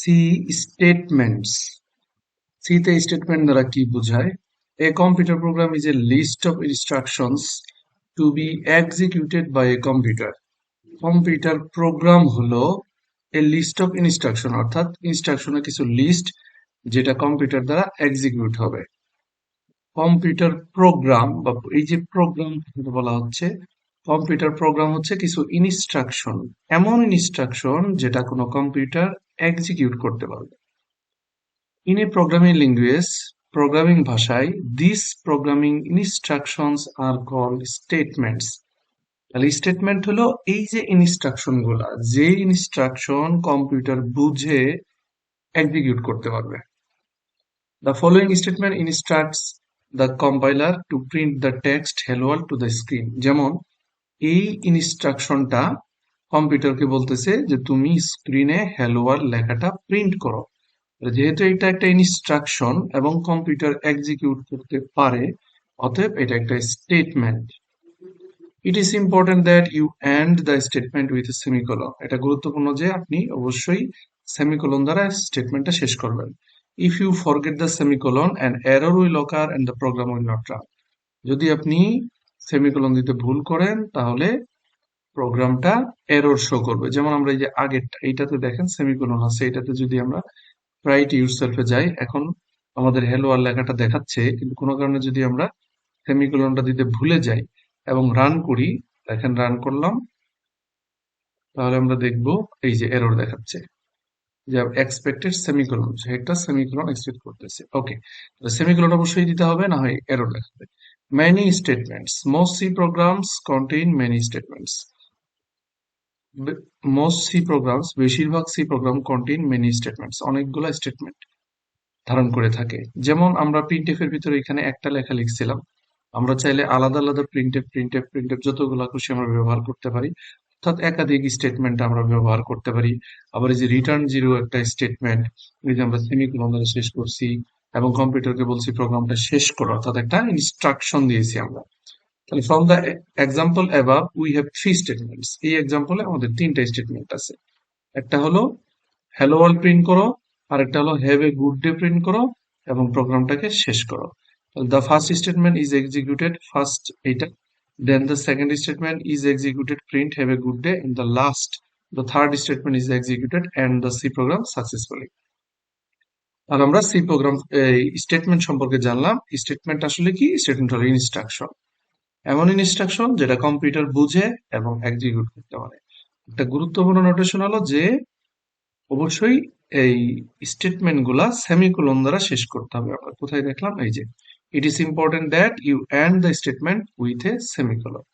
C statements. সিতে statement দ্বারা কি বোঝায়? A computer program is a list of instructions to be executed by a computer. Computer program হলো a list of instruction, অর্থাৎ ইনস্ট্রাকশনের কিছু list যেটা কম্পিউটার দ্বারা এক্সিকিউট হবে। কম্পিউটার প্রোগ্রাম বা এই যে প্রোগ্রাম বলা হচ্ছে, কম্পিউটার প্রোগ্রাম হচ্ছে কিছু ইনস্ট্রাকশন, এমন ইনস্ট্রাকশন যেটা কোনো কম্পিউটার এক্সিকিউট করতে পারবে। In a programming language, programming ভাষায়, this programming instructions are called statements. তাহলে স্টেটমেন্ট হলো এই যে ইনস্ট্রাকশন গুলা, যে ইনস্ট্রাকশন কম্পিউটার বুঝে এক্সিকিউট করতে পারবে। The following statement instructs the compiler to print the text hello world to the screen. যেমন এই ইনস্ট্রাকশনটা কম্পিউটারকে বলতেছে যে তুমি স্ক্রিনে হ্যালো ওয়ার্ল্ড লেখাটা প্রিন্ট করো। যেহেতু এটা একটা ইনস্ট্রাকশন এবং কম্পিউটার এক্সিকিউট করতে পারে, অতএব এটা একটা statement. It is important that you end the statement with a semicolon. এটা গুরুত্বপূর্ণ যে আপনি অবশ্যই সেমিকোলন দ্বারা স্টেটমেন্টটা শেষ করবেন। If you forget the semicolon an error will occur and the program will not run. যদি আপনি সেমিকোলন দিতে ভুল করেন তাহলে প্রোগ্রামটা এরর শো করবে। যেমন আমরা এই যে আগেরটা এইটাতে দেখেন সেমিকোলন আছে, এটাতে যদি আমরা রাইট ইউরসেলফে যাই, এখন আমাদের হ্যালো আর লেখাটা দেখাচ্ছে, কিন্তু কোনো কারণে যদি আমরা সেমিকোলনটা দিতে ভুলে যাই এবং রান করি, দেখেন রান করলাম, তাহলে আমরা দেখব এই যে এরর দেখাচ্ছে যে এক্সপেক্টেড সেমিকোলন, সেটা সেমিকোলন এক্সপেক্ট করতেছে। ওকে, সেমিকোলন অবশ্যই দিতে হবে, না হয় এরর দেখাবে। Many statements, most C programs contain many statements. Most C programs, বেশিরভাগ C program contain many statements, অনেকগুলো স্টেটমেন্ট ধারণ করে থাকে। যেমন আমরা প্রিন্টএফ এর ভিতরে এখানে একটা লেখা লিখছিলাম, আমরা চাইলে আলাদা আলাদা প্রিন্টএফ যতগুলো খুশি আমরা ব্যবহার করতে পারি, অর্থাৎ একাধিক স্টেটমেন্ট আমরা ব্যবহার করতে পারি। আবার এই যে রিটার্ন জিরো একটা স্টেটমেন্ট, এই যে আমরা সেমিকোলন দ্বারা শেষ করছি এবং কম্পিউটারকে বলছি প্রোগ্রামটা শেষ করো, অর্থাৎ একটা ইনস্ট্রাকশন দিয়েছি আমরা। তাহলে from the example above we have three statements. এই এক্সাম্পলে আমাদের তিনটা স্টেটমেন্ট আছে। একটা হলো হ্যালো ওয়ার্ল্ড প্রিন্ট করো, আরেকটা হলো have a good day print করো, এবং প্রোগ্রামটাকে শেষ করো। The first statement is executed, first এইটা, then the second statement is executed print have a good day, and the last the third statement is executed and the C program successfully. আর আমরা C programme statement সম্পর্কে জানলাম। Statement আসলে কি? Statement হলো instruction, এমন instruction যেটা computer বুঝে এবং এক্সিকিউট করতে পারে। একটা গুরুত্বপূর্ণ নোটেশন হলো যে অবশ্যই এই স্টেটমেন্ট গুলা সেমিকোলন দ্বারা শেষ করতে হবে। আমরা কোথায় দেখলাম? এই যে it is important that you end the statement with a semicolon.